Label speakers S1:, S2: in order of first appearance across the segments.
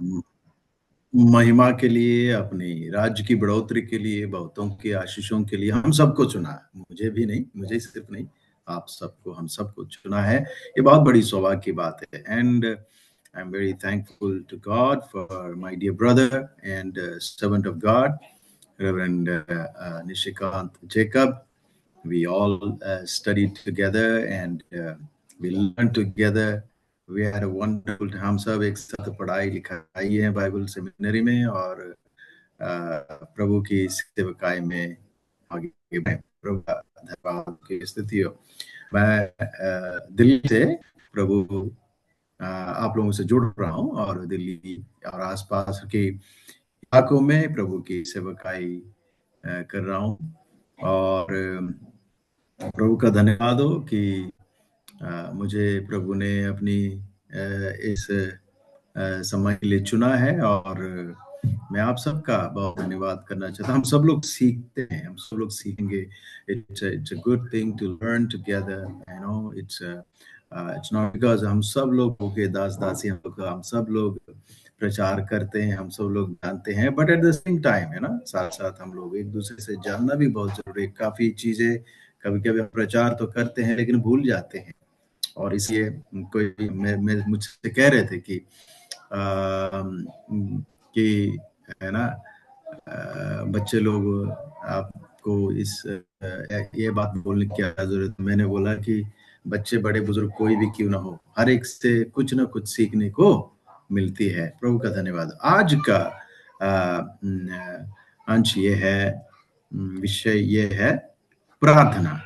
S1: म महिमा के लिए, अपनी राज्य की बढ़ोतरी के लिए, बहुतों की आशीषों के लिए हम सबको चुना है। मुझे भी नहीं, मुझे सिर्फ नहीं, आप सबको, हम सबको चुना है। ये बहुत बड़ी सौभाग्य की बात है। And I am very thankful to God for my dear brother and servant of God, reverend Nishikant Jacob. We all studied together and we learned together. We had a wonderful time. हम सब एक साथ पढ़ाई लिखाई है Bible seminary में और प्रभु की सेवकाई में आगे बढ़े। प्रभु का धन्यवाद की स्थिति हो। मैं दिल्ली से प्रभु आप लोगों से जुड़ रहा हूँ और दिल्ली और आसपास के इलाकों में प्रभु की सेवकाई कर रहा हूँ। और प्रभु का धन्यवाद हो कि मुझे प्रभु ने अपनी इस समय के लिए चुना है और मैं आप सबका बहुत धन्यवाद करना चाहता हूँ। हम सब लोग सीखते हैं, हम सब लोग सीखेंगे। It's a good thing to learn together, you know. It's not because हम सब लोग के दास दासी, हम सब लोग प्रचार करते हैं, हम सब लोग जानते हैं, but at the same time, है ना, साथ साथ हम लोग एक दूसरे से जानना भी बहुत जरूरी है। काफी चीजें कभी कभी हम प्रचार तो करते हैं लेकिन भूल जाते हैं। और इसलिए कोई मैं मुझसे कह रहे थे कि है ना, बच्चे लोग आपको ये बात बोलने की क्या जरूरत है। मैंने बोला कि बच्चे बड़े बुजुर्ग कोई भी क्यों ना हो, हर एक से कुछ ना कुछ सीखने को मिलती है। प्रभु का धन्यवाद। आज का अंश ये है, विषय ये है प्रार्थना।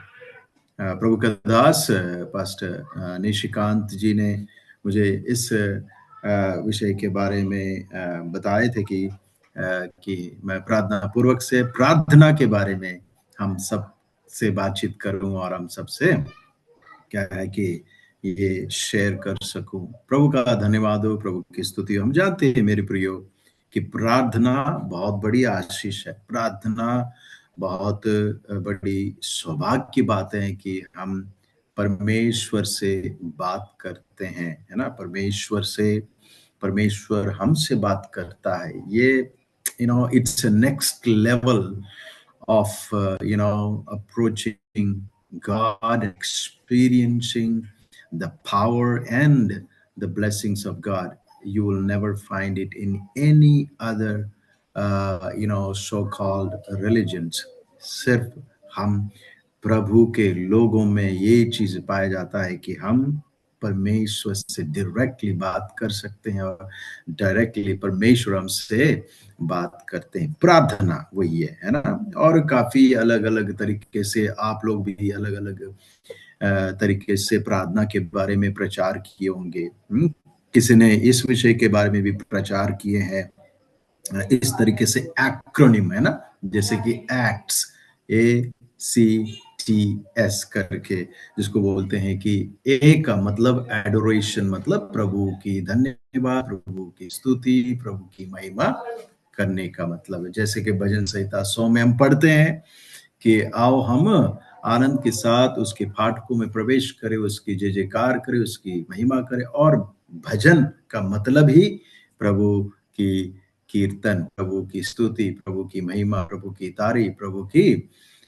S1: प्रभु का दास पास्टर निशिकांत जी ने मुझे इस विषय के बारे में बताए थे कि मैं प्रार्थना पूर्वक से प्रार्थना के बारे में हम सब से बातचीत करूं और हम सब से क्या है कि ये शेयर कर सकूं। प्रभु का धन्यवाद हो, प्रभु की स्तुति हो। हम जानते हैं मेरे प्रियो कि प्रार्थना बहुत बड़ी आशीष है। प्रार्थना बहुत बड़ी सौभाग्य की बात है कि हम परमेश्वर से बात करते हैं, है ना। परमेश्वर हमसे बात करता है। ये it's a next level of approaching God, experiencing the power and the blessings of God. You will never find it in any other so-called religions. सिर्फ हम प्रभु के लोगों में ये चीज पाया जाता है कि हम परमेश्वर से डायरेक्टली बात कर सकते हैं और डायरेक्टली परमेश्वर हमसे बात करते हैं। प्रार्थना वही है ना। और काफी अलग अलग तरीके से आप लोग भी अलग अलग तरीके से प्रार्थना के बारे में प्रचार किए होंगे। किसी ने इस विषय के बारे में भी प्रचार किए हैं। इस तरीके से एक्रोनिम, है ना, जैसे कि एक्ट्स, ACTS करके, जिसको बोलते हैं कि ए का मतलब एडोरेशन, मतलब प्रभु की धन्यवाद, प्रभु की स्तुति, प्रभु की महिमा करने का मतलब है। जैसे कि भजन संहिता 100 में हम पढ़ते हैं कि आओ हम आनंद के साथ उसके फाटकों में प्रवेश करें, उसकी जय जयकार करें, उसकी महिमा करें। और भजन का मतलब ही प्रभु की कीर्तन, प्रभु की स्तुति, प्रभु की महिमा, प्रभु की तारीफ, प्रभु की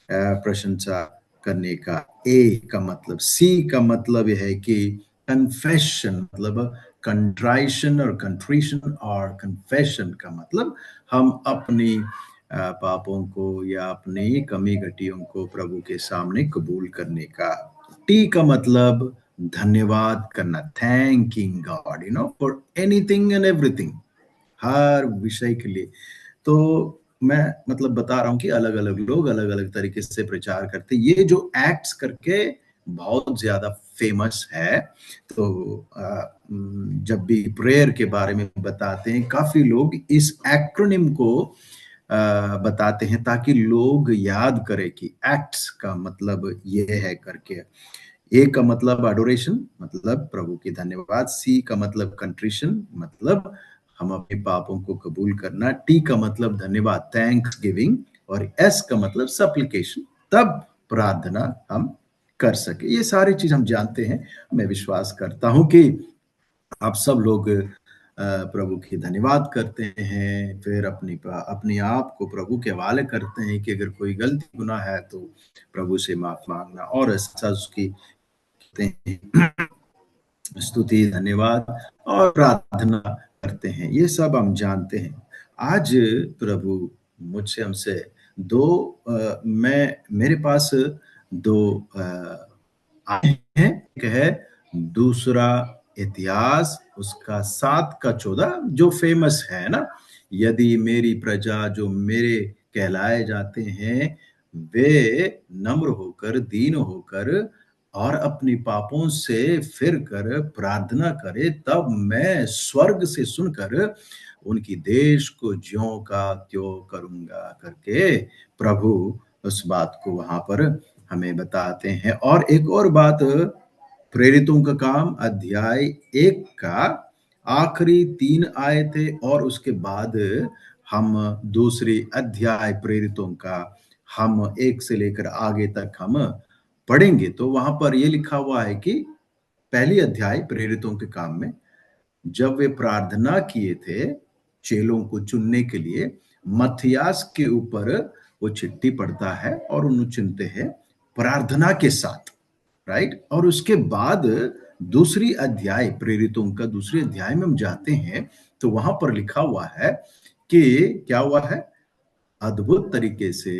S1: प्रशंसा करने का। ए का मतलब, सी का मतलब यह है कि कन्फेशन, मतलब कंट्राइशन और कंट्रीशन, और कन्फेशन का मतलब हम अपनी पापों को या अपनी कमी घटियों को प्रभु के सामने कबूल करने का। टी का मतलब धन्यवाद करना, thanking God for anything and everything, हर विषय के लिए। तो मैं मतलब बता रहा हूं कि अलग अलग लोग अलग अलग तरीके से प्रचार करते हैं। ये जो एक्ट्स करके बहुत ज्यादा फेमस है। तो जब भी प्रेयर के बारे में बताते हैं, काफी लोग इस एक्रोनिम को बताते हैं ताकि लोग याद करें कि एक्ट्स का मतलब ये है करके। ए का मतलब एडोरेशन, मतलब प्रभु की धन्यवाद। सी का मतलब कंट्रीशन, मतलब हम अपने पापों को कबूल करना। टी का मतलब धन्यवाद, थैंक्स गिविंग। और एस का मतलब सप्लिकेशन, तब प्रार्थना हम कर सके। ये सारी चीज हम जानते हैं। मैं विश्वास करता हूं कि आप सब लोग प्रभु की धन्यवाद करते हैं, फिर अपने आप को प्रभु के हवाले करते हैं कि अगर कोई गलती गुनाह है तो प्रभु से माफ मांगना और ऐसा उसकी कहते हैं स्तुति, धन्यवाद और प्रार्थना करते हैं। ये सब हम जानते हैं। आज प्रभु मुझसे हमसे 2 मैं मेरे पास 2 आए हैं। एक है दूसरा इतिहास उसका 7 का 14 जो फेमस है ना, यदि मेरी प्रजा जो मेरे कहलाए जाते हैं, वे नम्र होकर, दीन होकर और अपनी पापों से फिर कर प्रार्थना करे, तब मैं स्वर्ग से सुनकर उनकी देश को ज्यों का त्यों करूंगा करके प्रभु उस बात को वहां पर हमें बताते हैं। और एक और बात, प्रेरितों का काम अध्याय 1 का आखिरी 3 आयतें और उसके बाद हम दूसरी अध्याय प्रेरितों का हम 1 से लेकर आगे तक हम पढ़ेंगे। तो वहां पर ये लिखा हुआ है कि पहली अध्याय प्रेरितों के काम में जब वे प्रार्थना किए थे चेलों को चुनने के लिए, मत्थियास के ऊपर वो चिट्ठी पढ़ता है और उन्हें चुनते हैं प्रार्थना के साथ, राइट। और उसके बाद दूसरी अध्याय प्रेरितों का दूसरे अध्याय में हम जाते हैं तो वहां पर लिखा हुआ है कि क्या हुआ है, अद्भुत तरीके से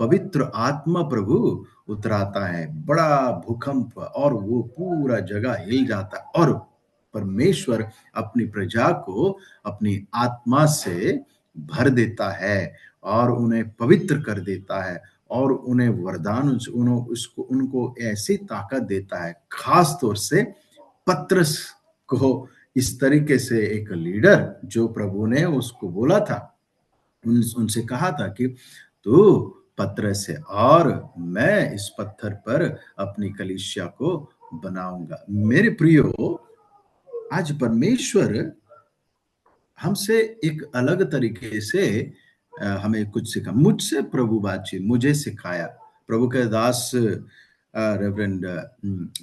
S1: पवित्र आत्मा प्रभु उतराता है, बड़ा भूकंप और वो पूरा जगह हिल जाता है और परमेश्वर अपनी प्रजा को अपनी आत्मा से भर देता है और उन्हें पवित्र कर देता है और उन्हें वरदान उनको ऐसी ताकत देता है, खास तौर से पतरस को इस तरीके से एक लीडर जो प्रभु ने उसको बोला था, उनसे कहा था कि तू पतरस है और मैं इस पत्थर पर अपनी कलीसिया को बनाऊंगा। मेरे प्रियो, आज परमेश्वर हमसे एक अलग तरीके से हमें कुछ सिखा, मुझसे प्रभु बातचीत मुझे सिखाया। प्रभु के दास रेवरेंड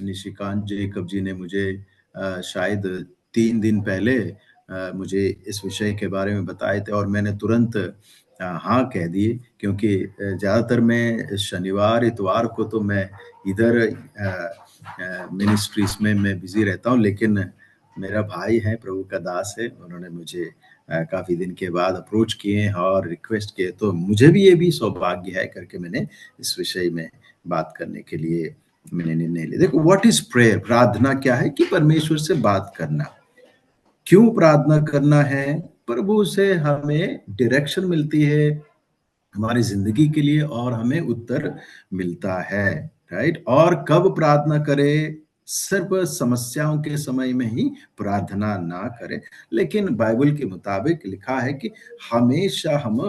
S1: निशिकांत जेकब जी ने मुझे शायद 3 दिन पहले मुझे इस विषय के बारे में बताए थे और मैंने तुरंत हाँ कह दिए, क्योंकि ज़्यादातर मैं शनिवार इतवार को तो मैं इधर मिनिस्ट्रीज में मैं बिजी रहता हूँ, लेकिन मेरा भाई है, प्रभु का दास है, उन्होंने मुझे काफी दिन के बाद अप्रोच किए और रिक्वेस्ट किए, तो मुझे भी ये भी सौभाग्य है करके मैंने इस विषय में बात करने के लिए मैंने निर्णय लिया। देखो, व्हाट इज प्रेयर, प्रार्थना क्या है कि परमेश्वर से बात करना। क्यों प्रार्थना करना है? प्रभु से हमें डायरेक्शन मिलती है हमारी जिंदगी के लिए और हमें उत्तर मिलता है, राइट। और कब प्रार्थना करें? सिर्फ समस्याओं के समय में ही प्रार्थना ना करें, लेकिन बाइबल के मुताबिक लिखा है कि हमेशा हम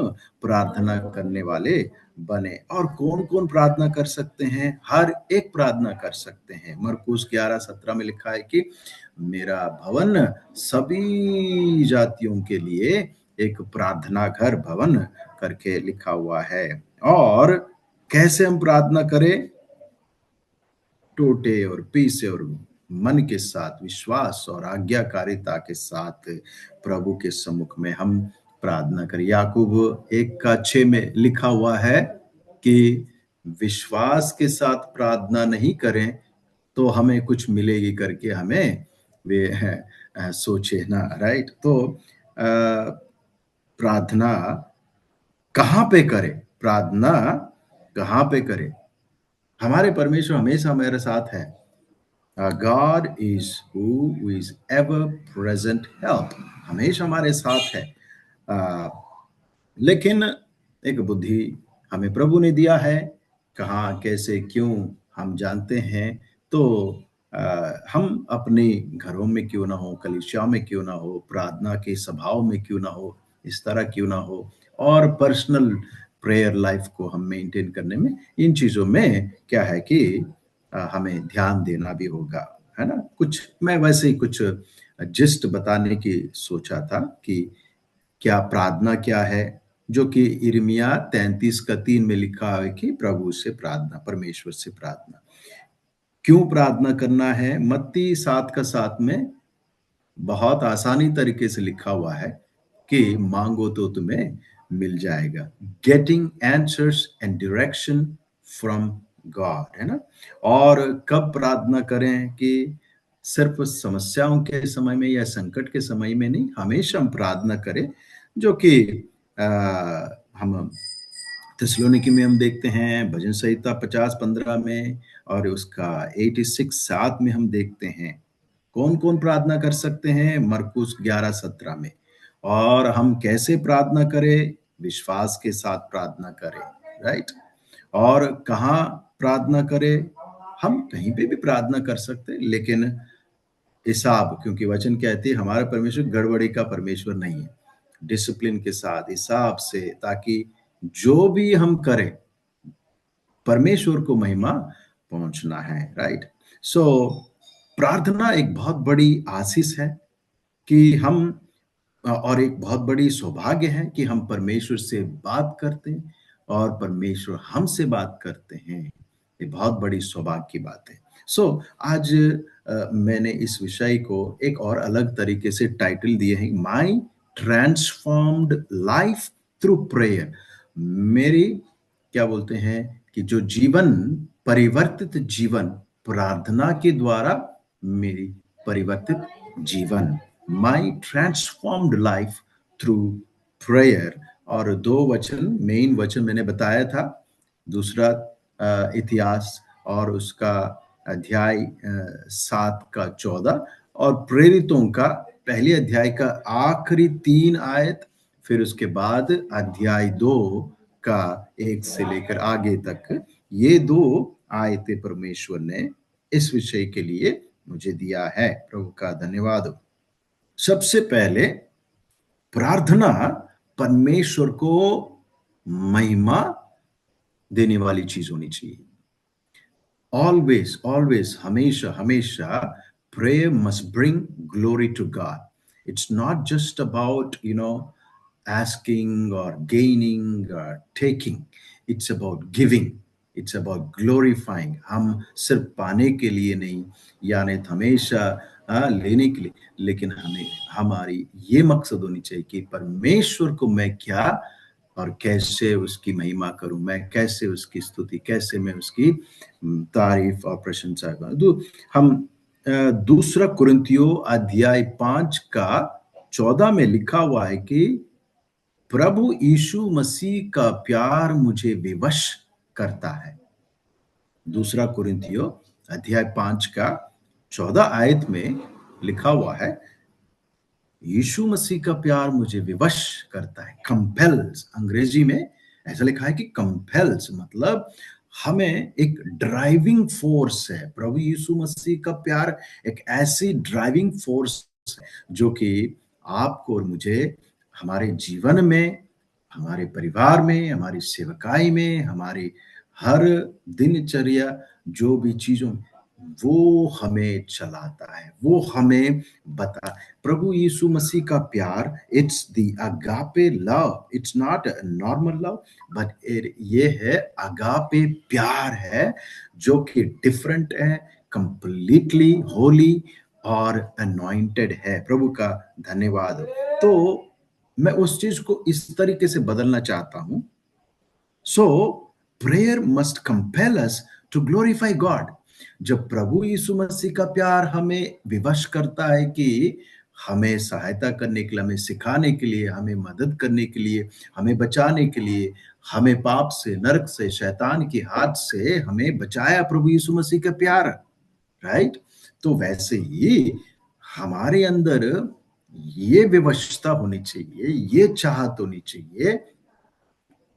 S1: प्रार्थना करने वाले बने। और कौन कौन प्रार्थना कर सकते हैं? हर एक प्रार्थना कर सकते हैं। मरकुस 11:17 में लिखा है कि मेरा भवन सभी जातियों के लिए एक प्रार्थना घर भवन करके लिखा हुआ है। और कैसे हम प्रार्थना करें? टूटे और पीसे और मन के साथ, विश्वास और आज्ञाकारिता के साथ प्रभु के सम्मुख में हम प्रार्थना करें। याकूब 1:6 में लिखा हुआ है कि विश्वास के साथ प्रार्थना नहीं करें तो हमें कुछ मिलेगी करके हमें वे सोचे ना, राइट। तो प्रार्थना कहाँ पे करें? प्रार्थना कहाँ पे करें? हमारे परमेश्वर हमेशा मेरे साथ है। God is who is ever present help, हमेशा हमारे साथ है। लेकिन एक बुद्धि हमें प्रभु ने दिया है, कहाँ कैसे क्यों हम जानते हैं। तो हम अपने घरों में क्यों ना हो, कलीसिया में क्यों ना हो, प्रार्थना के सभाओं में क्यों ना हो, इस तरह क्यों ना हो, और पर्सनल प्रेयर लाइफ को हम मेंटेन करने में इन चीजों में क्या है कि हमें ध्यान देना भी होगा, है ना। कुछ मैं वैसे ही कुछ जिस्ट बताने की सोचा था कि क्या प्रार्थना क्या है, जो कि यिर्मयाह 33:3 में लिखा है कि प्रभु से प्रार्थना, परमेश्वर से प्रार्थना। क्यों प्रार्थना करना है? मत्ती 7:7 में बहुत आसानी तरीके से लिखा हुआ है कि मांगो तो तुम्हें मिल जाएगा। Getting answers and direction from God, है ना? और कब प्रार्थना करें कि सिर्फ समस्याओं के समय में या संकट के समय में नहीं, हमेशा हम प्रार्थना करें, जो कि हम थिस्सलुनीकि में हम देखते हैं, भजन संहिता 50:15 में, और उसका 86:7 में हम देखते हैं। कौन-कौन प्रार्थना कर सकते हैं? मरकुस 11:17 में। और हम कैसे प्रार्थना करें? विश्वास के साथ प्रार्थना करें, राइट? और कहाँ प्रार्थना करें? हम कहीं पे भी प्रार्थना कर सकते हैं, लेकिन हिसाब, क्योंकि वचन कहती है हमारा परमेश्वर गड़बड़ी का परमेश्वर नहीं है। डिसिप्लिन के साथ, हिसाब से, ताकि जो भी हम करें, परमेश्वर को महिमा पहुंचना है, राइट? सो प्रार्थना एक बहुत बड़ी आशीष है कि हम और एक बहुत बड़ी सौभाग्य है कि हम परमेश्वर से बात करते हैं और परमेश्वर हमसे बात करते हैं। ये बहुत बड़ी सौभाग्य की बात है। आज मैंने इस विषय को एक और अलग तरीके से टाइटल दिए हैं, माई ट्रांसफॉर्म्ड लाइफ थ्रू प्रेयर। मेरी, क्या बोलते हैं, कि जो जीवन, परिवर्तित जीवन प्रार्थना के द्वारा, मेरी परिवर्तित जीवन, माई ट्रांसफॉर्म्ड लाइफ थ्रू प्रेयर। और दो वचन, मेन वचन मैंने बताया था। दूसरा इतिहास और उसका अध्याय 7 का 14, और प्रेरितों का पहले अध्याय का आखिरी 3 आयत, फिर उसके बाद अध्याय 2 का 1 से लेकर आगे तक, ये 2 आयतें परमेश्वर ने इस विषय के लिए मुझे दिया है। प्रभु का धन्यवाद हो। सबसे पहले प्रार्थना परमेश्वर को महिमा देने वाली चीज होनी चाहिए। Always, हमेशा, prayer must bring glory to God. It's not just about, asking or gaining or taking. It's about giving. It's about glorifying. हम सिर्फ पाने के लिए नहीं, यानी हमेशा लेने के लिए, लेकिन हमें, हमारी ये मकसद होनी चाहिए कि परमेश्वर को मैं क्या और कैसे उसकी महिमा करूं, मैं कैसे उसकी स्तुति, कैसे मैं उसकी तारीफ और प्रशंसा करूं। हम दूसरा कुरिन्थियों अध्याय 5 का 14 में लिखा हुआ है कि प्रभु यीशु मसीह का प्यार मुझे विवश करता है। दूसरा कुरिन्थियों अध्याय 5 का 14 आयत में लिखा हुआ है, यीशु मसीह का प्यार मुझे विवश करता है। कंपेल्स, अंग्रेजी में ऐसा लिखा है कि कंपेल्स, मतलब हमें एक ड्राइविंग फोर्स है। प्रभु यीशु मसीह का प्यार एक ऐसी ड्राइविंग फोर्स है जो कि आपको और मुझे हमारे जीवन में, हमारे परिवार में, हमारी सेवकाई में, हमारी हर दिनचर्या, जो भी चीजों में, वो हमें चलाता है, वो हमें बता। प्रभु यीशु मसीह का प्यार, it's the agape love, it's not normal love, but ये है अगापे प्यार है, जो कि डिफरेंट है, कंप्लीटली होली और अनॉइंटेड है। प्रभु का धन्यवाद। तो मैं उस चीज को इस तरीके से बदलना चाहता हूं। So prayer must compel us to glorify God. जब प्रभु यीशु मसीह का प्यार हमें विवश करता है कि हमें सहायता करने के लिए, हमें सिखाने के लिए, हमें मदद करने के लिए, हमें बचाने के लिए, हमें पाप से, नरक से, शैतान के हाथ से हमें बचाया प्रभु यीशु मसीह का प्यार, राइट? तो वैसे ही हमारे अंदर ये विवशता होनी चाहिए, ये चाहत होनी चाहिए,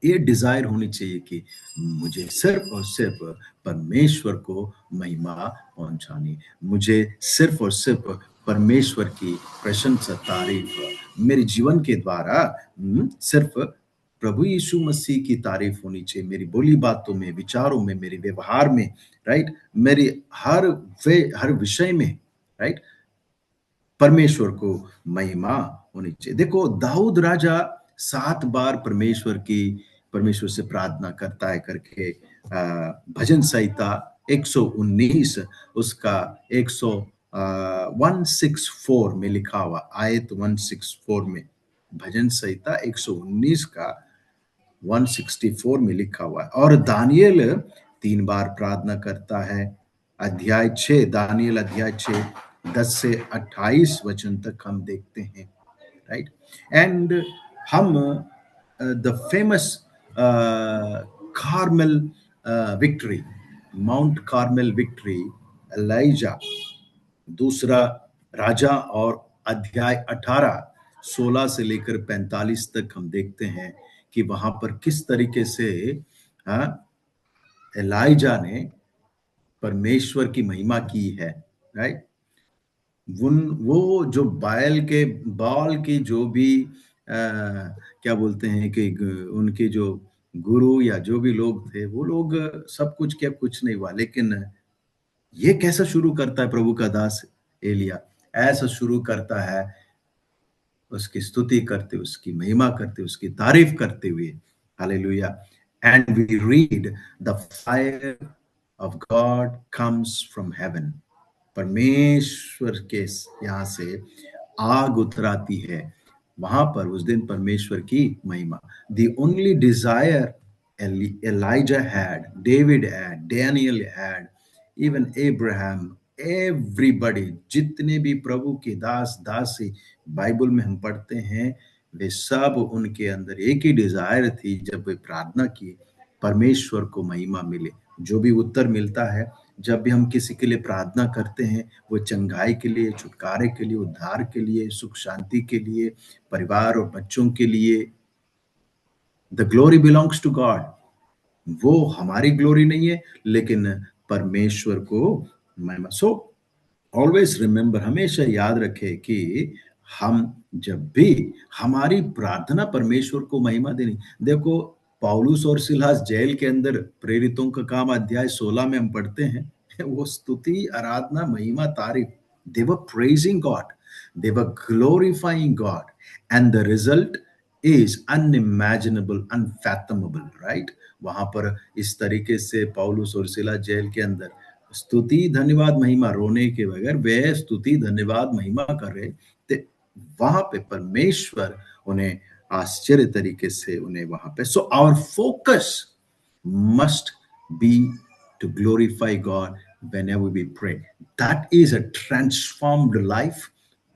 S1: ये डिजायर होनी चाहिए कि मुझे सिर्फ और सिर्फ परमेश्वर को महिमा पहुंचानी, मुझे सिर्फ और सिर्फ परमेश्वर की प्रशंसा, तारीफ मेरे जीवन के द्वारा सिर्फ प्रभु यीशु मसीह की तारीफ होनी चाहिए, मेरी बोली बातों में, विचारों में, मेरे व्यवहार में, राइट? मेरी हर विषय में, राइट? परमेश्वर को महिमा होनी चाहिए। देखो, दाऊद राजा 7 बार परमेश्वर से प्रार्थना करता है करके भजन संहिता 119 उसका 164 में लिखा हुआ, आयत 164 में, भजन संहिता 119 का 164 में लिखा हुआ है। और दानियल 3 बार प्रार्थना करता है। अध्याय 6, दानियल अध्याय 6 10 से 28 वचन तक हम देखते हैं, राइट। एंड हम the famous Carmel victory, Mount Carmel victory, Elijah दूसरा राजा और अध्याय 18 16 से लेकर 45 तक हम देखते हैं कि वहां पर किस तरीके से हाँ, एलाइजा ने परमेश्वर की महिमा की है, राइट। वो जो बाल की जो भी क्या बोलते हैं कि उनके जो गुरु या जो भी लोग थे, वो लोग सब कुछ किया, कुछ नहीं हुआ। लेकिन ये कैसा शुरू करता है प्रभु का दास एलिया? ऐसा शुरू करता है उसकी स्तुति करते, उसकी महिमा करते, उसकी तारीफ करते हुए। Hallelujah. And we read the fire of God comes from heaven. परमेश्वर के यहाँ से आग उतराती है। वहां पर उस दिन परमेश्वर की महिमा। The only desire Elijah had, David had, Daniel had, even Abraham, everybody, जितने भी प्रभु के दास दासी बाइबल में हम पढ़ते हैं, वे सब उनके अंदर एक ही डिजायर थी, जब वे प्रार्थना की, परमेश्वर को महिमा मिले। जो भी उत्तर मिलता है, जब भी हम किसी के लिए प्रार्थना करते हैं, वो चंगाई के लिए, छुटकारे के लिए, उद्धार के लिए, सुख शांति के लिए, परिवार और बच्चों के लिए, the glory belongs to God. वो हमारी ग्लोरी नहीं है, लेकिन परमेश्वर को महिमा। सो ऑलवेज रिमेंबर, हमेशा याद रखे कि हम जब भी हमारी प्रार्थना परमेश्वर को महिमा देनी। देखो, पौलुस और सिलास जेल के अंदर, प्रेरितों का काम अध्याय 16 में हम पढ़ते हैं, वो स्तुति, आराधना, महिमा, तारीफ, they were praising God, they were glorifying God, and the result is unimaginable, unfathomable, right? वहां पर इस तरीके से पौलुस और सिला जेल के अंदर स्तुति, धन्यवाद, महिमा, रोने के बगैर वे स्तुति, धन्यवाद, महिमा कर रहे थे। वहां पे परमेश्वर उन्हें आश्चर्य तरीके से उन्हें वहां पे। So our focus must be to glorify God whenever we pray. That is a transformed life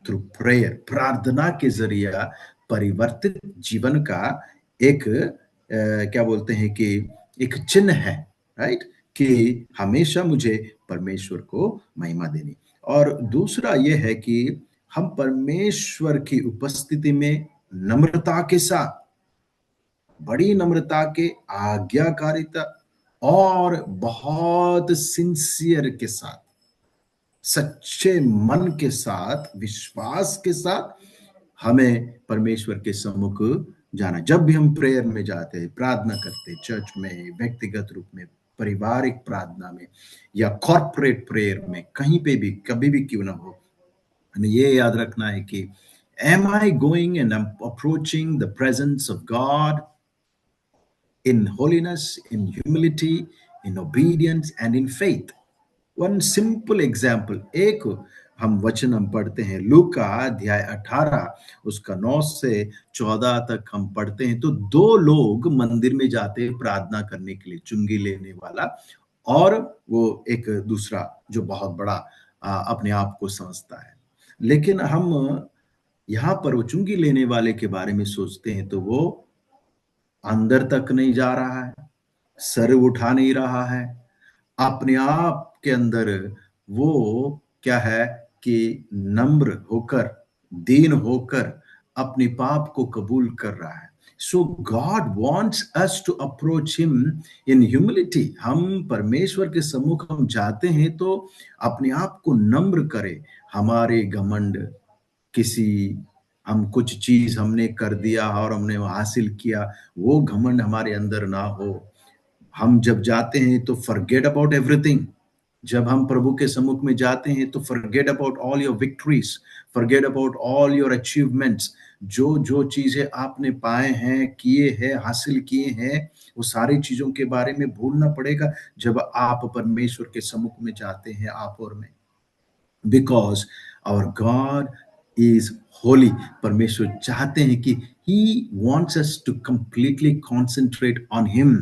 S1: through prayer. प्रार्थना के जरिया परिवर्तित जीवन का एक क्या बोलते हैं कि एक चिन्ह है, राइट, कि हमेशा मुझे परमेश्वर को महिमा देनी। और दूसरा यह है कि हम परमेश्वर की उपस्थिति में नम्रता के साथ, बड़ी नम्रता के, आज्ञाकारिता और बहुत सिंसियर के साथ, सच्चे मन के साथ, विश्वास के साथ हमें परमेश्वर के सम्मुख जाना। जब भी हम प्रेयर में जाते हैं, प्रार्थना करते हैं, चर्च में, व्यक्तिगत रूप में, पारिवारिक प्रार्थना में या कॉर्पोरेट प्रेयर में, कहीं पे भी, कभी भी क्यों ना हो, हमें ये याद रखना है कि am I going and I'm approaching the presence of God in holiness, in humility, in obedience and in faith? One simple example, एक हम वचन हम पढ़ते हैं, लूका अध्याय 18 उसका 9 से 14 तक हम पढ़ते हैं। तो दो लोग मंदिर में जाते हैं प्रार्थना करने के लिए, चुंगी लेने वाला और वो एक दूसरा जो बहुत बड़ा अपने आप को समझता है। लेकिन हम यहाँ पर वो चुंगी लेने वाले के बारे में सोचते हैं, तो वो अंदर तक नहीं जा रहा है, सर उठा नहीं रहा है, अपने आप के अंदर वो क्या है कि नम्र होकर, दीन होकर अपने पाप को कबूल कर रहा है। So God wants us to approach him in humility. हम परमेश्वर के सम्मुख हम जाते हैं तो अपने आप को नम्र करें। हमारे घमंड, किसी हम कुछ चीज हमने कर दिया और हमने वो हासिल किया, वो घमंड हमारे अंदर ना हो। हम जब जाते हैं तो फॉरगेट अबाउट एवरीथिंग। जब हम प्रभु के सम्मुख में जाते हैं तो forget about all your victories, forget about all your achievements. जो जो चीजें आपने पाए हैं, किए हैं, हासिल किए हैं, वो सारी चीजों के बारे में भूलना पड़ेगा जब आप परमेश्वर के सम्मुख में जाते हैं, आप और मैं। Because our God is holy. परमेश्वर चाहते हैं कि he wants us to completely concentrate on him.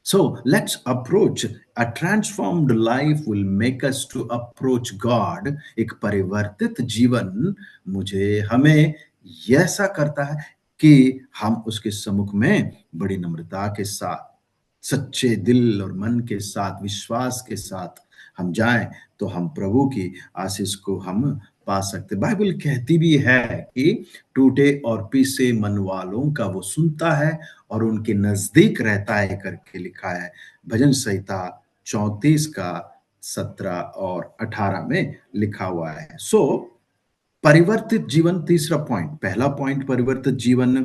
S1: So let's approach a transformed life will make us to approach God। एक परिवर्तित जीवन मुझे हमें ऐसा करता है कि हम उसके सम्मुख में बड़ी नम्रता के साथ, सच्चे दिल और मन के साथ, विश्वास के साथ हम जाएं, तो हम प्रभु की आशीष को हम पा सकते। बाइबल कहती भी है कि टूटे और पीसे मन वालों का वो सुनता है और उनके नजदीक रहता है करके लिखा है भजन संहिता 34 का 17 और 18 में लिखा हुआ है। सो परिवर्तित जीवन, तीसरा पॉइंट, पहला पॉइंट परिवर्तित जीवन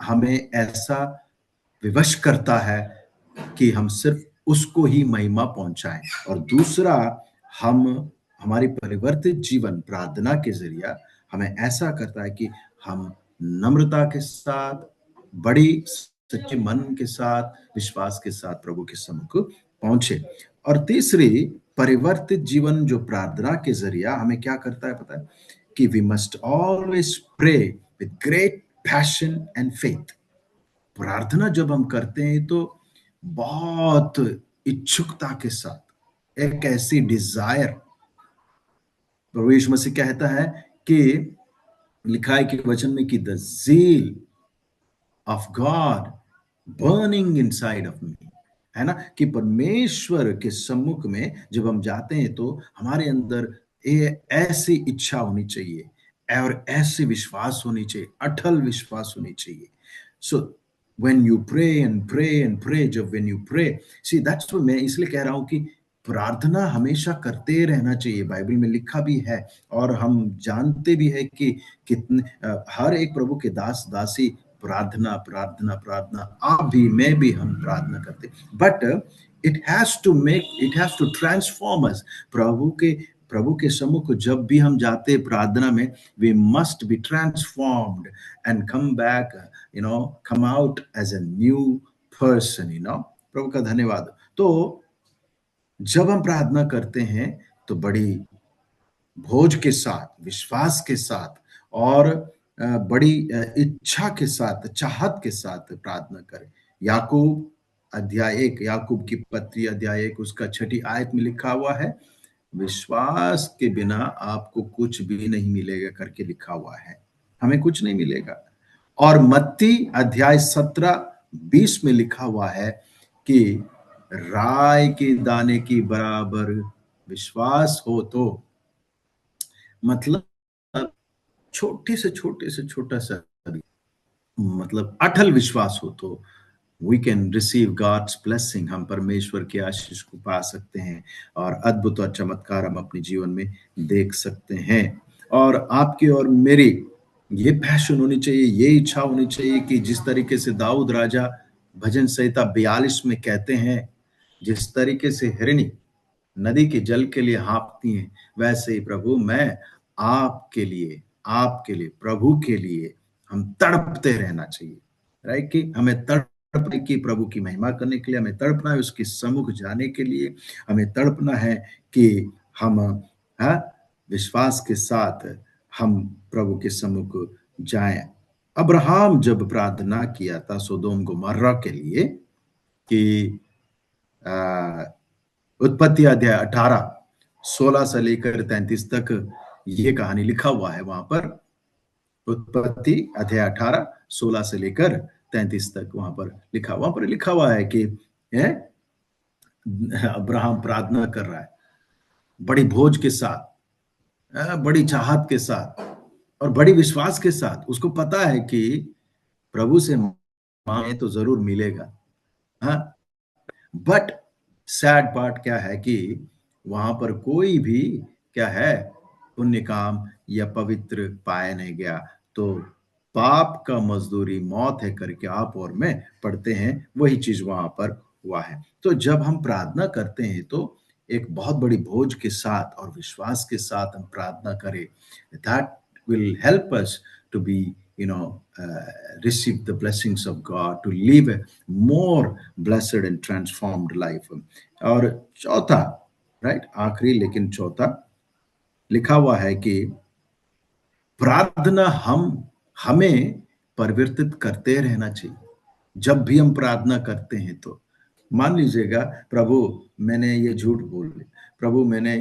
S1: हमें ऐसा विवश करता है कि हम सिर्फ उसको ही महिमा पहुंचाएं, और दूसरा, हम हमारी परिवर्तित जीवन प्रार्थना के जरिए हमें ऐसा करता है कि हम नम्रता के साथ, बड़ी सच्चे मन के साथ, विश्वास के साथ प्रभु के सम्मुख पहुंचे। और तीसरी, परिवर्तित जीवन जो प्रार्थना के जरिए हमें क्या करता है पता है, कि we must always pray with great passion and faith. प्रार्थना जब हम करते हैं तो बहुत इच्छुकता के साथ, एक ऐसी डिजायर, प्रभु यीशु मसीह कहता है कि लिखा है कि वचन में कि the zeal of God burning inside of me, है ना, कि परमेश्वर के सम्मुख में जब हम जाते हैं तो हमारे अंदर ये ऐसी इच्छा होनी चाहिए और ऐसे विश्वास होनी चाहिए, अटल विश्वास होनी चाहिए। सो when you pray and pray and pray, जब when you pray, see that's what मैं इसलिए कह रहा हूं कि प्रार्थना हमेशा करते रहना चाहिए, बाइबल में लिखा भी है और हम जानते भी है कि कितने हर एक प्रभु के दास दासी प्रार्थना प्रार्थना प्रार्थना, आप भी मैं भी हम प्रार्थना करते, but it has to transform us. प्रभु के सम्मुख जब भी हम जाते प्रार्थना में, we must be transformed and come back, come out as a new person, प्रभु का धन्यवाद। तो जब हम प्रार्थना करते हैं तो बड़ी भोज के साथ, विश्वास के साथ और बड़ी इच्छा के साथ, चाहत के साथ प्रार्थना करें। याकूब अध्याय 1, याकूब की पत्री अध्याय 1 उसका 6 आयत में लिखा हुआ है, विश्वास के बिना आपको कुछ भी नहीं मिलेगा करके लिखा हुआ है, हमें कुछ नहीं मिलेगा। और मत्ती अध्याय 17-20 में लिखा हुआ है कि राय के दाने की बराबर विश्वास हो तो, मतलब छोटे से छोटा सा भी, मतलब अटल विश्वास हो तो we can receive God's blessing, हम परमेश्वर की आशीष को पा सकते हैं और अद्भुत और चमत्कार हम अपने जीवन में देख सकते हैं। और आपकी और मेरी ये पैशन होनी चाहिए, ये इच्छा होनी चाहिए कि जिस तरीके से दाऊद राजा भजन संहिता 42 में कहते हैं, जिस तरीके से हिरनी नदी के जल के लिए हाँफती हैं, वैसे ही प्रभु मैं आपके लिए प्रभु के लिए हम तड़पते रहना चाहिए, राइट? कि हमें तड़पने की, प्रभु की महिमा करने के लिए हमें तड़पना है, उसके सम्मुख जाने के लिए हमें तड़पना है कि हम विश्वास के साथ हम प्रभु के सम्मुख जाएं। अब्राहम जब प्रार्थना किया था सोदोम गोमर्रा के लिए कि उत्पत्ति अध्याय 18 16 से लेकर 33 तक ये कहानी लिखा हुआ है वहां पर, उत्पत्ति अध्याय 18 16 से लेकर 33 तक वहां पर लिखा हुआ है कि अब्राहम प्रार्थना कर रहा है बड़ी भोज के साथ, बड़ी चाहत के साथ और बड़ी विश्वास के साथ। उसको पता है कि प्रभु से मांगे तो जरूर मिलेगा, हाँ। बट सैड पार्ट क्या है कि वहां पर कोई भी क्या है, पुण्य काम या पवित्र पाया नहीं गया। तो पाप का मजदूरी मौत है करके आप और मैं पढ़ते हैं, वही चीज वहां पर हुआ है। तो जब हम प्रार्थना करते हैं तो एक बहुत बड़ी भोज के साथ और विश्वास के साथ हम प्रार्थना करें, that will help us to be receive the blessings of God, to live a more blessed and transformed life। और चौथा, राइट, आखिरी लेकिन चौथा, लिखा हुआ है कि प्रार्थना हमें परिवर्तित करते रहना चाहिए। जब भी हम प्रार्थना करते हैं तो मान लीजिएगा, प्रभु मैंने ये झूठ बोल लिया, प्रभु मैंने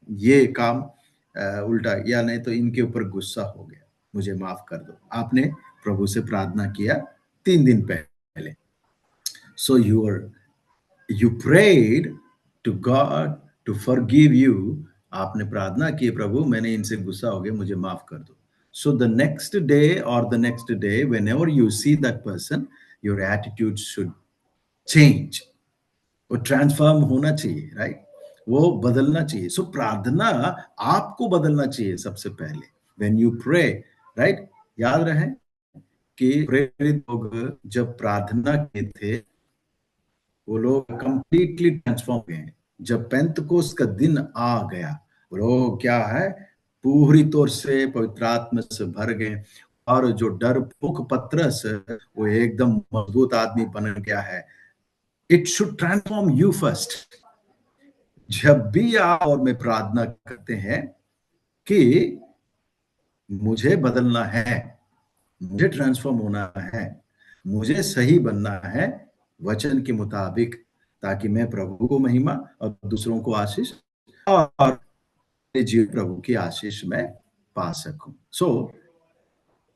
S1: ये काम उल्टा, या नहीं तो इनके ऊपर गुस्सा हो गया, मुझे माफ कर दो। आपने प्रभु से प्रार्थना किया 3 दिन पहले, सो you prayed to God to forgive you. आपने प्रार्थना की, प्रभु मैंने इनसे गुस्सा हो गया, मुझे माफ कर दो। So the next day or the next day, whenever you see that person, your attitude should change. वो ट्रांसफॉर्म होना चाहिए, राइट? वो बदलना चाहिए। सो प्रार्थना आपको बदलना चाहिए सबसे पहले। When you pray, right? याद रहे कि प्रेरित लोग जब प्रार्थना किए थे, वो लोग कंप्लीटली ट्रांसफॉर्म हुए हैं। जब पेंतकोस्त का दिन आ गया, वो लोग क्या है, पूरी तौर से पवित्र आत्मा से भर गए, और जो डरपोक पतरस, वो एकदम मजबूत आदमी बन गया है। It should transform you first. जब भी आप और मैं प्रार्थना करते हैं कि मुझे बदलना है, मुझे ट्रांसफॉर्म होना है, मुझे सही बनना है वचन के मुताबिक, ताकि मैं प्रभु को महिमा और दूसरों को आशीष, और अपने जीवन प्रभु की आशीष में पा सकूं। सो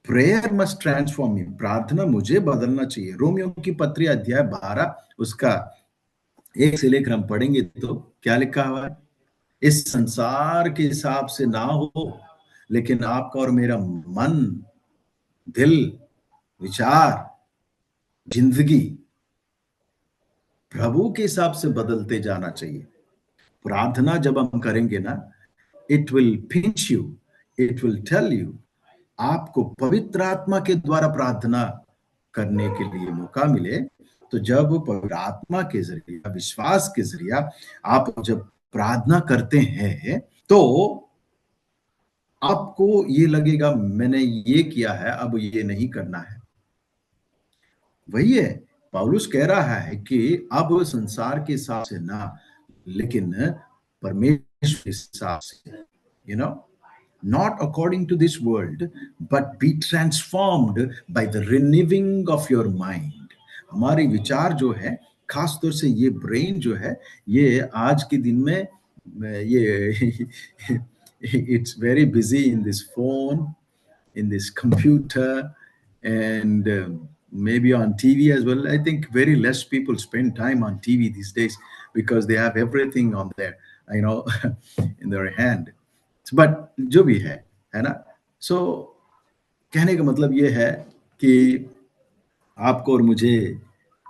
S1: प्रेयर मस्ट ट्रांसफॉर्म मी। प्रार्थना मुझे बदलना चाहिए। रोमियो की पत्री अध्याय 12 उसका 1 से लेकर हम पढ़ेंगे तो क्या लिखा हुआ है? इस संसार के हिसाब से ना हो, लेकिन आपका और मेरा मन, दिल, विचार, जिंदगी प्रभु के हिसाब से बदलते जाना चाहिए। प्रार्थना जब हम करेंगे ना, it will pinch you, it will tell you, आपको पवित्र आत्मा के द्वारा प्रार्थना करने के लिए मौका मिले। तो जब पवित्र आत्मा के जरिए, विश्वास के जरिए आप जब प्रार्थना करते हैं, तो आपको ये लगेगा मैंने ये किया है, अब ये नहीं करना है। वही है, पौलुस कह रहा है कि अब संसार के हिसाब से ना, लेकिन परमेश्वर के हिसाब से, you know, not according to this world, but be transformed by the renewing of your mind. हमारे विचार जो है, खास तौर से ये ब्रेन जो है, ये आज के दिन में ये it's very busy in this phone, in this computer, and maybe on TV as well. I think very less people spend time on TV these days because they have everything on their, you know, in their hand. But जो भी है ना? So कहने का मतलब ये है कि आपको और मुझे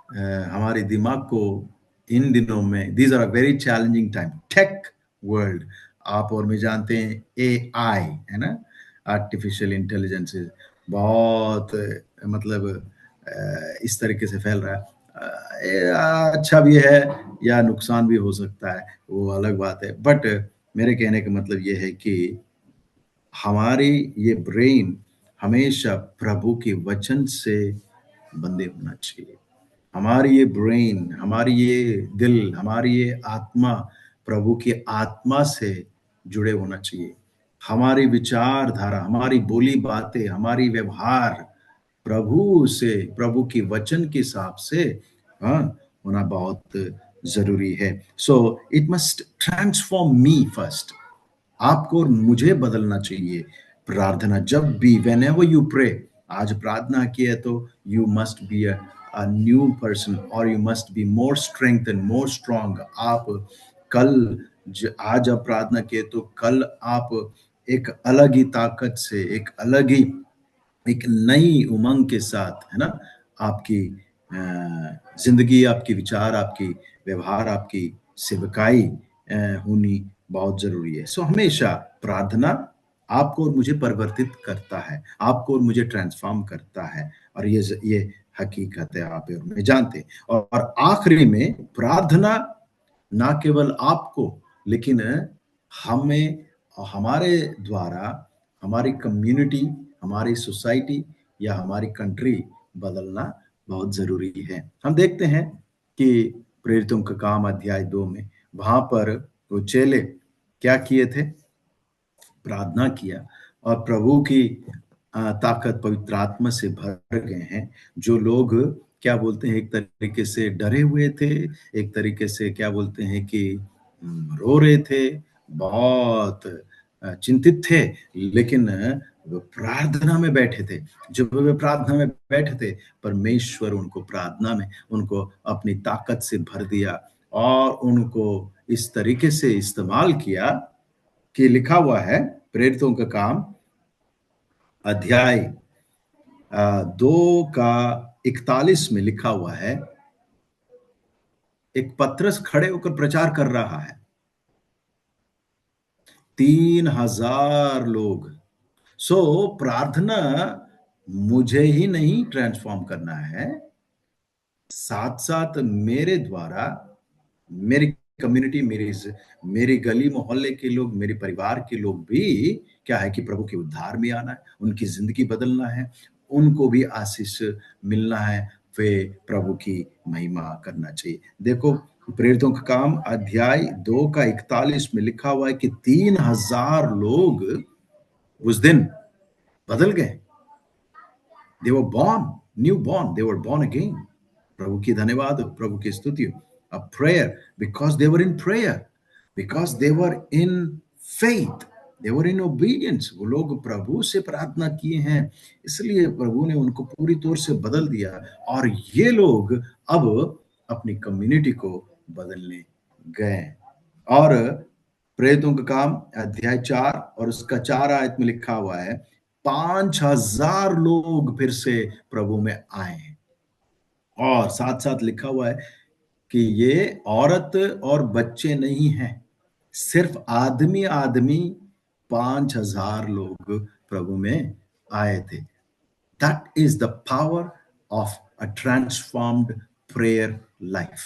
S1: हमारे दिमाग को इन दिनों में, these are a very challenging time, tech world, आप और मैं जानते हैं AI है ना, आर्टिफिशियल इंटेलिजेंस बहुत मतलब इस तरीके से फैल रहा है। अच्छा भी है या नुकसान भी हो सकता है, वो अलग बात है। बट मेरे कहने का मतलब ये है कि हमारी ये ब्रेन हमेशा प्रभु के वचन से बंधे होना चाहिए। हमारी ये ब्रेन, हमारी ये दिल, हमारी ये आत्मा प्रभु की आत्मा से जुड़े होना चाहिए। हमारी विचारधारा, हमारी बोली बातें, हमारी व्यवहार प्रभु से, प्रभु की वचन के हिसाब से हाँ होना बहुत जरूरी है। So it must transform me first. आपको और मुझे बदलना चाहिए। प्रार्थना जब भी, वेन एवर यू प्रे, आज प्रार्थना की है तो you must be a new person, और you must be more strength and more strong. आप कल आज आप प्रार्थना किए तो कल आप एक अलग ही ताकत से, एक अलग ही, एक नई उमंग के साथ, है ना, आपकी जिंदगी, आपकी विचार, आपकी व्यवहार, आपकी सेवकाई होनी बहुत जरूरी है। सो हमेशा प्रार्थना आपको और मुझे परिवर्तित करता है, आपको और मुझे ट्रांसफॉर्म करता है, और ये हकीकत है, आप और मैं जानते हैं। और आखिरी में प्रार्थना ना केवल आपको, लेकिन हमें, हमारे द्वारा हमारी कम्युनिटी, हमारी सोसाइटी या हमारी कंट्री बदलना बहुत जरूरी है। हम देखते हैं कि प्रेरितों का काम अध्याय 2 में, वहां पर वो चेले क्या किए थे? प्रार्थना किया और प्रभु की ताकत पवित्र आत्मा से भर गए हैं। जो लोग क्या बोलते हैं, एक तरीके से डरे हुए थे, एक तरीके से क्या बोलते हैं कि रो रहे थे, बहुत चिंतित थे, लेकिन वो प्रार्थना में बैठे थे। जब वे प्रार्थना में बैठे थे, परमेश्वर उनको प्रार्थना में उनको अपनी ताकत से भर दिया और उनको इस तरीके से इस्तेमाल किया कि लिखा हुआ है प्रेरितों का काम अध्याय 2 का 41 में लिखा हुआ है, एक पतरस खड़े होकर प्रचार कर रहा है, 3000 लोग। सो प्रार्थना मुझे ही नहीं ट्रांसफॉर्म करना है, साथ साथ मेरे द्वारा मेरी कम्युनिटी, मेरी गली मोहल्ले के लोग, मेरे परिवार के लोग भी क्या है कि प्रभु के उद्धार में आना है, उनकी जिंदगी बदलना है, उनको भी आशीष मिलना है, वे प्रभु की महिमा करना चाहिए। देखो प्रेरितों का काम अध्याय 2 का 41 में लिखा हुआ है कि 3000 लोग उस दिन बदल गए। They were born, new born. They were born again. प्रभु की धन्यवाद हो, प्रभु की स्तुति हो। A prayer, because they were in prayer, because they were in faith, they were in obedience. वो लोग प्रभु से प्रार्थना किए हैं, इसलिए प्रभु ने उनको पूरी तौर से बदल दिया और ये लोग अब अपनी कम्युनिटी को बदलने गए। और प्रेरितों का काम अध्याय 4 और उसका 4 आयत में लिखा हुआ है, 5000 लोग फिर से प्रभु में आए हैं। और साथ साथ लिखा हुआ है कि ये औरत और बच्चे नहीं हैं, सिर्फ आदमी आदमी 5000 लोग प्रभु में आए थे। That is the power of a transformed prayer life.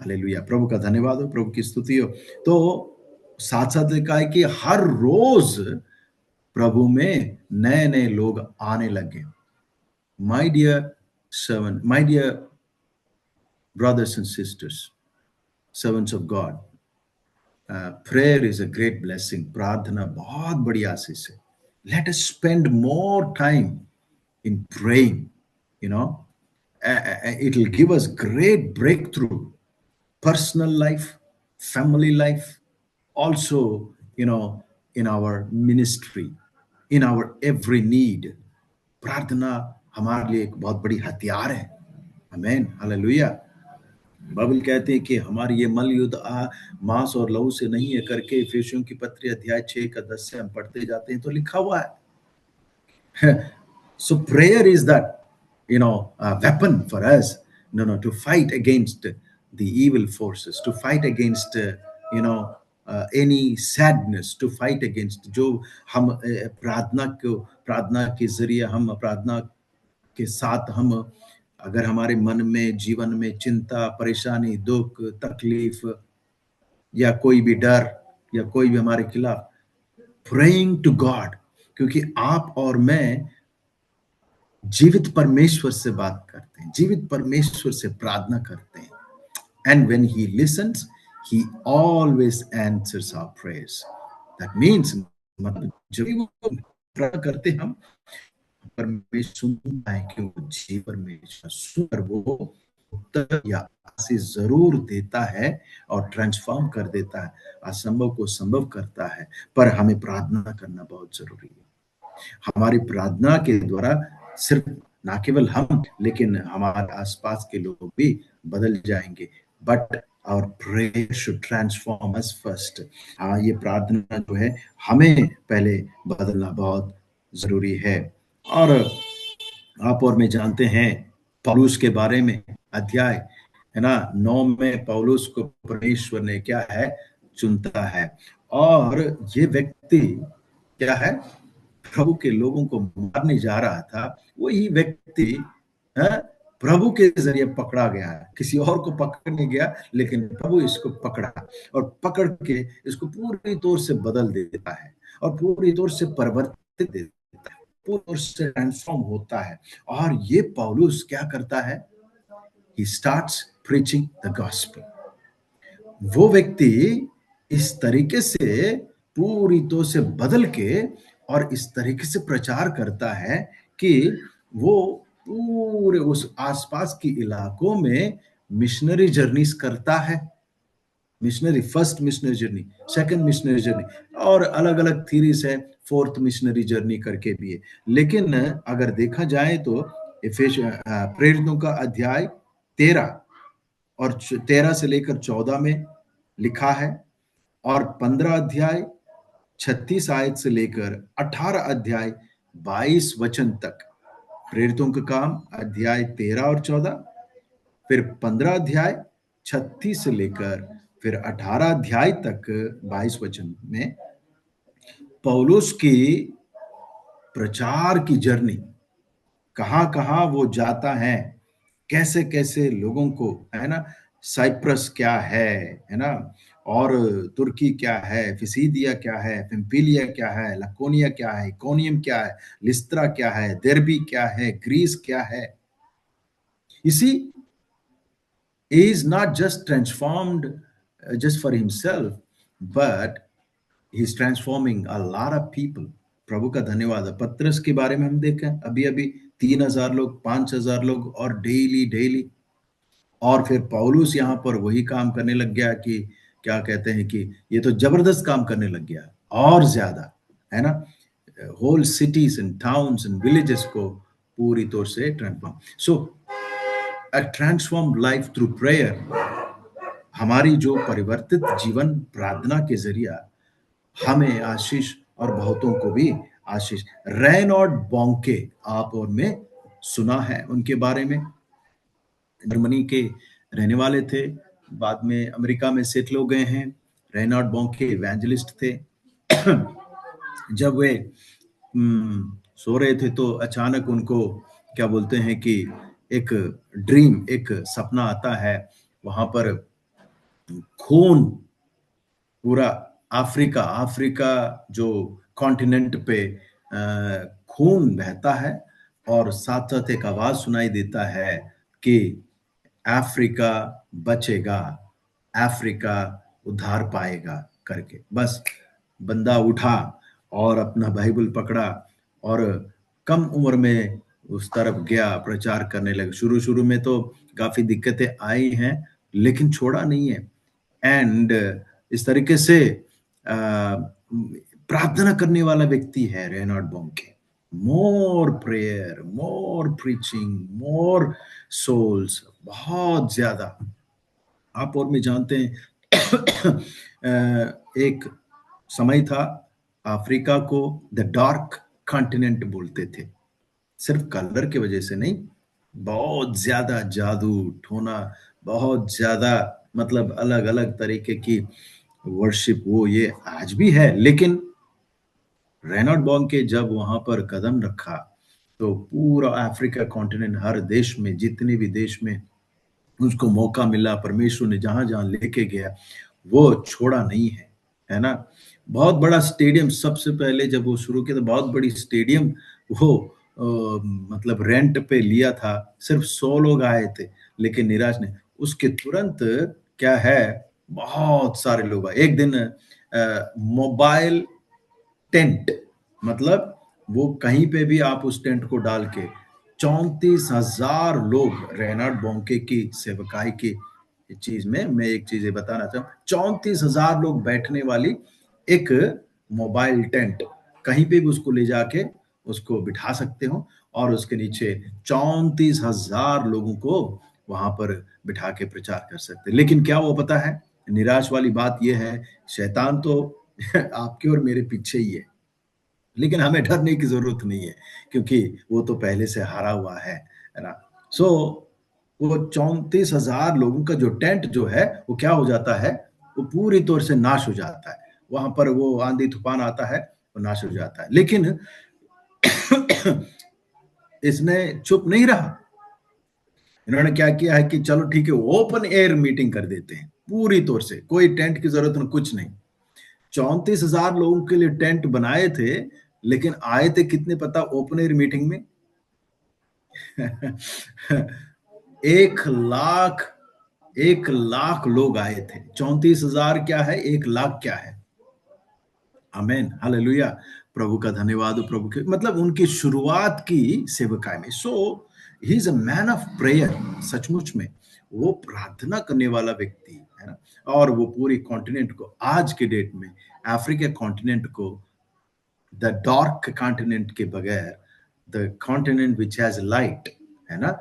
S1: Hallelujah, प्रभु का धन्यवाद हो, प्रभु की स्तुति हो। तो साथ साथ लिखा है कि हर रोज प्रभु में नए नए लोग आने लगे। My dear servant, my dear brothers and sisters, servants of God, prayer is a great blessing. प्रार्थना बहुत बड़ी आशीष है। Let us spend more time in praying. You know, it will give us great breakthrough, personal life, family life, also, in our ministry, in our every need. प्रार्थना हमारे लिए एक बहुत बड़ी हथियार है। आमीन, हालेलुया। बाइबल कहते हैं कि हमारी ये मल युद्ध मांस और लहू से नहीं है करके इफिसियों की पत्री अध्याय 6 का 10 से हम पढ़ते जाते हैं तो लिखा हुआ है। So prayer is that, a weapon for us, to fight against the evil forces, to fight against, any sadness, to fight against जो हम प्रार्थना के जरिए हम प्रार्थना के साथ हम अगर हमारे मन में जीवन में चिंता, परेशानी, दुख, तकलीफ या कोई भी डर या कोई भी हमारे खिलाफ प्रेइंग टू गॉड, क्योंकि आप और मैं जीवित परमेश्वर से बात करते हैं, जीवित परमेश्वर से प्रार्थना करते हैं। And when he listens he always answers our prayers. That means मतलब जब भी वो प्रार्थना करते हैं हम, परमेश्वर सुनता है कि वो जी परमेश्वर सुनकर वो उत्तर या आशीष जरूर देता है और ट्रांसफॉर्म कर देता है, असंभव को संभव करता है। पर हमें प्रार्थना करना बहुत जरूरी है। हमारी प्रार्थना के द्वारा सिर्फ ना केवल हम लेकिन हमारे आसपास के लोग भी बदल जाएंगे। But our prayer should transform us first. हाँ, ये प्रार्थना जो है हमें पहले बदलना बहुत जरूरी है। और आप और मैं जानते हैं पौलुस के बारे में, अध्याय है ना 9 में पौलुस को परमेश्वर ने क्या है चुनता है और ये व्यक्ति क्या है प्रभु के लोगों को मारने जा रहा था। वही व्यक्ति प्रभु के जरिए पकड़ा गया है, किसी और को पकड़ने गया लेकिन प्रभु इसको पकड़ा और पकड़ के इसको पूरी तौर से बदल देता है और पूरी तौर से परिवर्तित देता है, पूरी तौर से ट्रांसफॉर्म होता है। और ये पौलुस क्या करता है, he starts preaching the gospel। वो व्यक्ति इस तरीके से पूरी तो से बदल के और इस तरीके से प्रचार करता है कि वो पूरे उस आसपास के इलाकों में मिशनरी जर्नीज करता है। Missionary, first missionary journey, second missionary journey, और अलग-अलग थीरीज है, फोर्थ मिशनरी जर्नी करके भी है। लेकिन अगर देखा जाए तो प्रेरितों का अध्याय 13 और 13 से लेकर 14 में लिखा है, और 15 अध्याय 36 आयत से लेकर 18 अध्याय 22 वचन तक। प्रेरितों का काम अध्याय 13 और 14, फिर 15 अध्याय 36 से लेकर फिर 18 अध्याय तक 22 वचन में पौलुस की प्रचार की जर्नी, कहाँ-कहाँ वो जाता है, कैसे-कैसे लोगों को, है ना, साइप्रस क्या है ना, और तुर्की क्या है, फिसीदिया क्या है, पंफिलिया क्या है, लकोनिया क्या है, इकोनियम क्या है, लिस्त्रा क्या है, देर्बी क्या है, ग्रीस क्या है। इसी is not just transformed just for himself, but he's transforming a lot of people. प्रभु का धन्यवाद है। पतरस के बारे में हम देखें, अभी अभी 3,000 लोग, 5,000 लोग, और डेली डेली। और फिर पौलुस यहाँ पर वही काम करने लग गया कि क्या कहते हैं कि ये तो जबरदस्त काम करने लग गया, और ज्यादा, है ना, whole cities and towns and villages को पूरी तौर से transform. So a transform life through prayer, हमारी जो परिवर्तित जीवन प्रार्थना के जरिया हमें आशीष और बहुतों को भी आशीष। रेनॉल्ड बॉन्के, आप और मैं सुना है उनके बारे में, जर्मनी के रहने वाले थे, बाद में अमेरिका में सेटल हो गए हैं। रेनॉल्ड बॉन्के इवेंजलिस्ट थे। जब वे सो रहे थे तो अचानक उनको क्या बोलते हैं कि एक ड्रीम, एक सपना आता है। वहां पर खून, पूरा अफ्रीका अफ्रीका जो कॉन्टिनेंट पे खून बहता है, और साथ साथ एक आवाज सुनाई देता है कि अफ्रीका बचेगा, अफ्रीका उद्धार पाएगा करके। बस बंदा उठा और अपना बाइबल पकड़ा और कम उम्र में उस तरफ गया, प्रचार करने लगे। शुरू शुरू में तो काफी दिक्कतें आई हैं, लेकिन छोड़ा नहीं है। एंड इस तरीके से प्रार्थना करने वाला व्यक्ति है रेनॉल्ड बॉन्के। मोर प्रेयर, मोर प्रीचिंग, मोर सोल्स, बहुत ज्यादा। आप और मैं जानते हैं एक समय था, अफ्रीका को द डार्क कॉन्टिनेंट बोलते थे, सिर्फ कलर की वजह से नहीं, बहुत ज्यादा जादू टोना, बहुत ज्यादा, मतलब अलग अलग तरीके की वर्शिप, वो ये आज भी है। लेकिन रेनॉल्ड बॉन्के जब वहां पर कदम रखा तो पूरा अफ्रीका कॉन्टिनेंट, हर देश में, जितने भी देश में उसको मौका मिला, परमेश्वर ने जहां जहां लेके गया, वो छोड़ा नहीं है ना। बहुत बड़ा स्टेडियम, सबसे पहले जब वो शुरू किया तो बहुत बड़ी स्टेडियम वो मतलब रेंट पे लिया था। सिर्फ 100 लोग आए थे, लेकिन निराश नहीं, उसके तुरंत क्या है, बहुत सारे लोग आए। एक दिन मोबाइल टेंट, मतलब वो कहीं पे भी आप उस टेंट को डाल के 34,000 लोग, रेनाल्ड बोंके की सेवकाई की चीज में मैं एक चीज ये बताना चाहूँ, 34,000 लोग बैठने वाली एक मोबाइल टेंट, कहीं पे भी उसको ले जाके उसको बिठा सकते हो, और उसके नीचे 34,000 लोगों को वहां पर बिठा के प्रचार कर सकते हैं। लेकिन क्या वो पता है, निराश वाली बात यह है, शैतान तो आपके और मेरे पीछे ही है, लेकिन हमें डरने की जरूरत नहीं है, क्योंकि वो तो पहले से हारा हुआ है ना। सो वो 34,000 लोगों का जो टेंट जो है, वो क्या हो जाता है, वो पूरी तौर से नाश हो जाता है। वहां पर वो आंधी तूफान आता है, वो नाश हो जाता है। लेकिन इसने चुप नहीं रहा, इन्होंने क्या किया है कि चलो ठीक है, ओपन एयर मीटिंग कर देते हैं, पूरी तौर से कोई टेंट की जरूरत नहीं, कुछ नहीं। 34,000 लोगों के लिए टेंट बनाए थे, लेकिन आए थे कितने पता, ओपन एयर मीटिंग में 1 लाख, 1 लाख लोग आए थे। 34,000 क्या है, 1 लाख क्या है। आमेन, हालेलुया। प्रभु का धन्यवाद हो, प्रभु के मतलब उनकी शुरुआत की सेवकाई में। So he is a man of prayer. सचमुच में वो प्रार्थना करने वाला व्यक्ति है ना। और वो पूरी कॉन्टिनेंट को आज के डेट में, अफ्रीका कॉन्टिनेंट को, द डार्क कॉन्टिनेंट के बगैर, the continent which has light, है ना,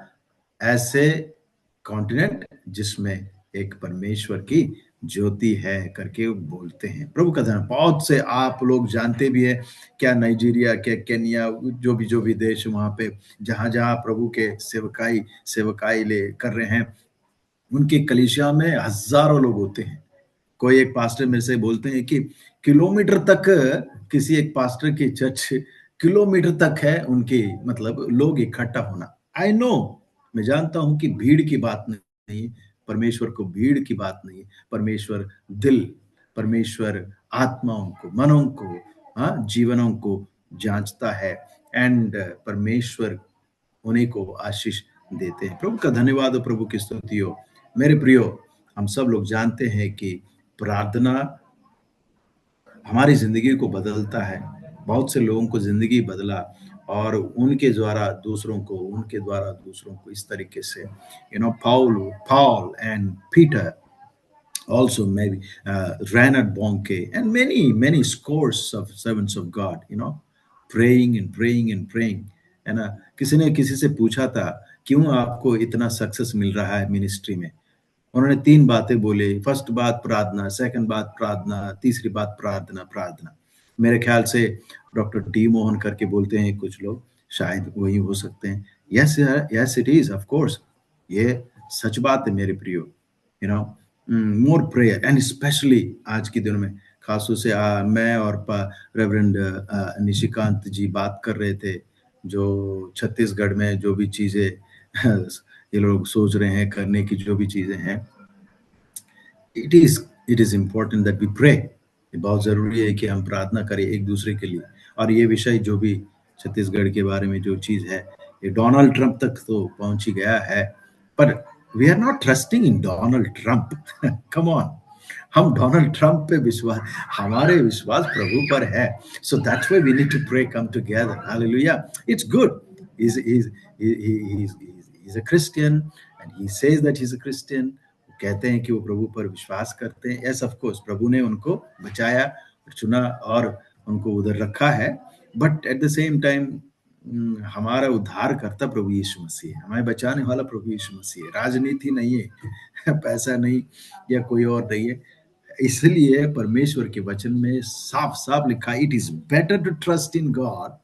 S1: ऐसे कॉन्टिनेंट जिसमें एक परमेश्वर की ज्योति है करके बोलते हैं। प्रभु का धन्यवाद। बहुत से आप लोग जानते भी है, क्या नाइजीरिया, क्या केन्या, जो भी देश वहां पे जहां जहां प्रभु के सेवकाई सेवकाई ले कर रहे हैं, उनकी कलीसिया में हजारों लोग होते हैं। कोई एक पास्टर मेरे से बोलते हैं कि किलोमीटर तक, किसी एक पास्टर की चर्च किलोमीटर तक है उनकी, मतलब लोग इकट्ठा होना। आई नो, मैं जानता हूं कि भीड़ की बात नहीं, परमेश्वर को भीड़ की बात नहीं, परमेश्वर दिल, परमेश्वर आत्माओं को, मनों को, हाँ, जीवनों को जांचता है। एंड परमेश्वर उन्हीं को आशीष देते हैं। प्रभु का धन्यवाद हो, प्रभु की स्तुति हो। मेरे प्रियो, हम सब लोग जानते हैं कि प्रार्थना हमारी जिंदगी को बदलता है। बहुत से लोगों को जिंदगी बदला, और उनके द्वारा दूसरों को, उनके द्वारा दूसरों को इस तरीके से, Paul and Peter, also maybe Reinhard Bonnke, and many scores of servants of God, praying and praying and praying, है ना। किसी ने किसी से पूछा था, क्यों आपको इतना सक्सेस मिल रहा है मिनिस्ट्री में? उन्होंने तीन बातें बोले। फर्स्ट बात प्रार्थना, सेकंड बात प्रार्थना, तीसरी बात प्रार्थना, प्रार्थना। मेरे ख्याल से डॉक्टर डी मोहन करके बोलते हैं कुछ लोग, शायद वही हो सकते हैं। Yes, yes it is, of course, ये सच बात है मेरे प्रियो। You know more prayer, and specially आज के दिनों में खासतौर से मैं और रेवरेंड निशिकांत जी बात कर रहे थे, जो छत्तीसगढ़ में जो भी चीजें ये लोग सोच रहे हैं करने की, जो भी चीजें हैं, it is important that we pray. ये बहुत जरूरी है कि हम प्रार्थना करें एक दूसरे के लिए। और ये विषय जो भी छत्तीसगढ़ के बारे में जो चीज है, ये डोनाल्ड ट्रंप तक तो पहुंच ही गया है, पर we are not trusting in Donald Trump. Come on, हम डोनाल्ड ट्रंप पे विश्वास, हमारे विश्वास प्रभु पर है। So that's why we need to pray, come together, hallelujah. It's good. He's a Christian, and he says that he's a Christian। कहते हैं कि वो प्रभु पर विश्वास करते हैं। यस, ऑफ कोर्स, प्रभु ने उनको बचाया और चुना और उनको उधर रखा है। But at the same time हमारा उद्धारकर्ता प्रभु यीशु मसीह है, हमें बचाने वाला प्रभु यीशु मसीह है। राजनीति नहीं है, पैसा नहीं, या कोई और नहीं है। इसलिए परमेश्वर के वचन में साफ साफ लिखा, it is better to trust in God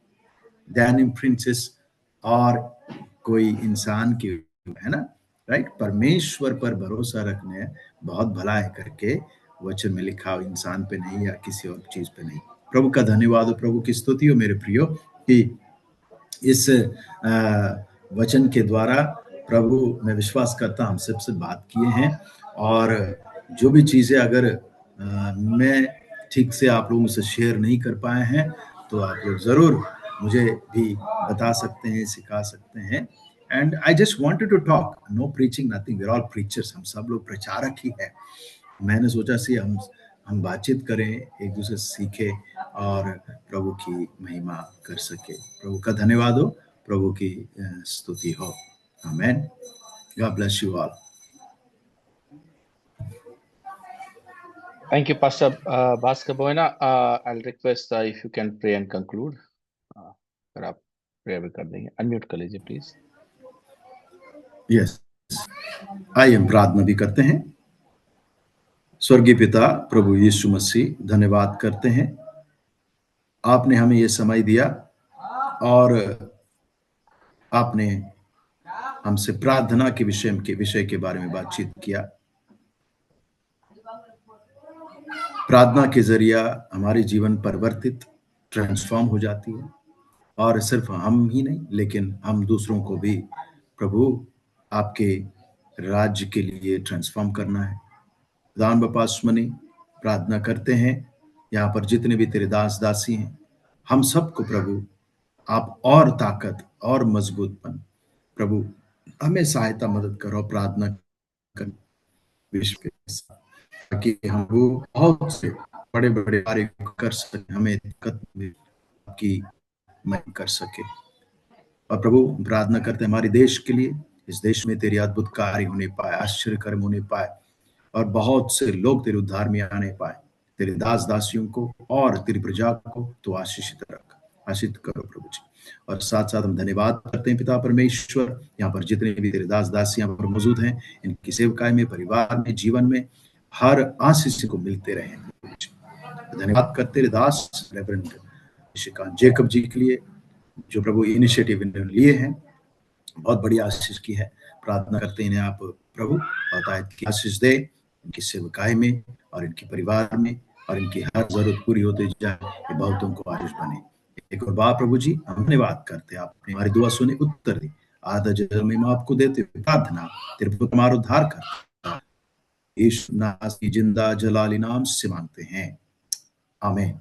S1: than in princes, और कोई इंसान की, है ना, राइट। परमेश्वर पर भरोसा रखने बहुत भला है करके वचन में लिखा हो, इंसान पे नहीं या किसी और चीज पे नहीं। प्रभु का धन्यवाद हो, प्रभु की स्तुति हो मेरे प्रियो, कि इस वचन के द्वारा प्रभु, मैं विश्वास करता हम सबसे बात किए हैं। और जो भी चीजें अगर मैं ठीक से आप लोगों से शेयर नहीं कर पाए हैं, तो आप लोग जरूर मुझे भी बता सकते हैं, सिखा सकते हैं। And I just wanted to talk, no preaching, nothing, we are all preachers, हम सब लोग प्रचारक ही है। मैंने सोचा सी हम बातचीत करें, एक दूसरे से सीखें और प्रभु की महिमा कर सके। प्रभु का धन्यवाद हो, प्रभु की स्तुति हो। Amen. God bless you all.
S2: Thank you, Pastor Bhaskar Boina. I'll request if you can pray and conclude. अगर आप प्रेयर भी कर देंगे, अनम्यूट कर लीजिए प्लीज।
S1: यस, आइए हम प्रार्थना भी करते हैं। स्वर्गीय पिता प्रभु यीशु मसीह, धन्यवाद करते हैं, आपने हमें ये समय दिया और आपने हमसे प्रार्थना के विषय के बारे में बातचीत किया। प्रार्थना के जरिया हमारी जीवन परिवर्तित, ट्रांसफॉर्म हो जाती है, और सिर्फ हम ही नहीं लेकिन हम दूसरों को भी प्रभु आपके राज्य के लिए ट्रांसफॉर्म करना है। दान बपासमनी प्रार्थना करते हैं, यहाँ पर जितने भी तेरे दास दासी हैं, हम सबको प्रभु आप और ताकत और मजबूतपन, प्रभु हमें सहायता मदद करो, प्रार्थना कर विश्व के साथ। ताकि हम वो बहुत से बड़े बड़े कार्य कर सके, हमें दिक्कत में आपकी मदद कर सके। और प्रभु प्रार्थना करते हैं हमारे देश के लिए, इस देश में तेरी अद्भुत कार्य होने पाए, आश्चर्य कर्म होने पाए, और बहुत से लोग तेरे उद्धार में आने पाए। तेरे दास दासियों को और तेरी प्रजा को तो आशीषित रख, आशीषित करो प्रभु जी। और साथ साथ हम धन्यवाद करते हैं पिता परमेश्वर, यहाँ पर जितने भी तेरे दास दासी यहाँ पर मौजूद हैं, इनकी सेवकाई में, परिवार में, जीवन में हर आशीष को मिलते रहे प्रभु जी। धन्यवाद करते तेरे दास रेवरेंड श्रीकांत जैकब जी के लिए, जो प्रभु इनिशिएटिव इन्होंने लिए हैं, बहुत बड़ी आशीष की है। प्रार्थना करते हैं इन्हें आप प्रभु बाकायद की आशीष दे, इनकी सेवकाई में और इनके परिवार में, और इनकी हर जरूरत पूरी होती जाए, ये बहुतों को आशीष बने। एक और बार प्रभु जी हम धन्यवाद करते हैं, आपने हमारी दुआ सुने, उत्तर दी, आधा जल में आपको देते हुए प्रार्थना तेरे पुत्र हमारा उद्धार कर यीशु नासरी जिंदा जलाली नाम से मांगते हैं, आमीन।